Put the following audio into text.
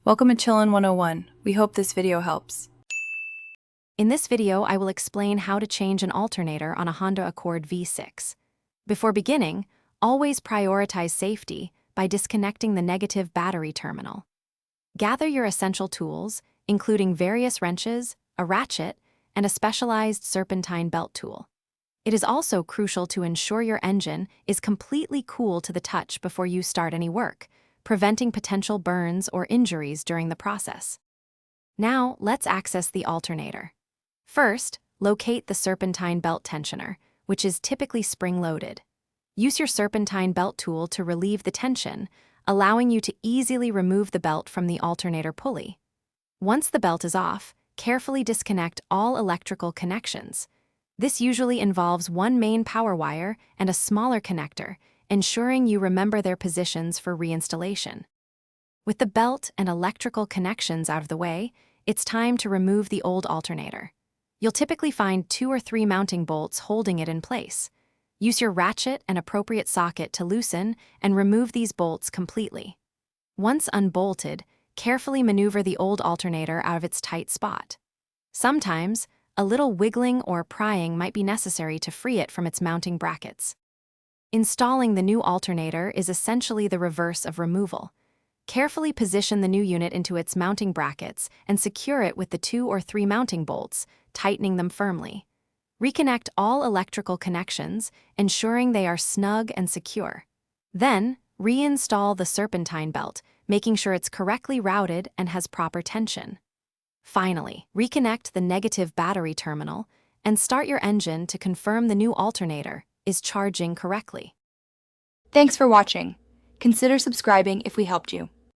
Welcome to Chillin' 101. We hope this video helps. In this video, I will explain how to change an alternator on a Honda Accord V6. Before beginning, always prioritize safety by disconnecting the negative battery terminal. Gather your essential tools, including various wrenches, a ratchet, and a specialized serpentine belt tool. It is also crucial to ensure your engine is completely cool to the touch before you start any work, preventing potential burns or injuries during the process. Now, let's access the alternator. First, locate the serpentine belt tensioner, which is typically spring-loaded. Use your serpentine belt tool to relieve the tension, allowing you to easily remove the belt from the alternator pulley. Once the belt is off, carefully disconnect all electrical connections. This usually involves one main power wire and a smaller connector, ensuring you remember their positions for reinstallation. With the belt and electrical connections out of the way, it's time to remove the old alternator. You'll typically find 2 or 3 mounting bolts holding it in place. Use your ratchet and appropriate socket to loosen and remove these bolts completely. Once unbolted, carefully maneuver the old alternator out of its tight spot. Sometimes, a little wiggling or prying might be necessary to free it from its mounting brackets. Installing the new alternator is essentially the reverse of removal. Carefully position the new unit into its mounting brackets and secure it with the 2 or 3 mounting bolts, tightening them firmly. Reconnect all electrical connections, ensuring they are snug and secure. Then, reinstall the serpentine belt, making sure it's correctly routed and has proper tension. Finally, reconnect the negative battery terminal and start your engine to confirm the new alternator is charging correctly. Thanks for watching. Consider subscribing if we helped you.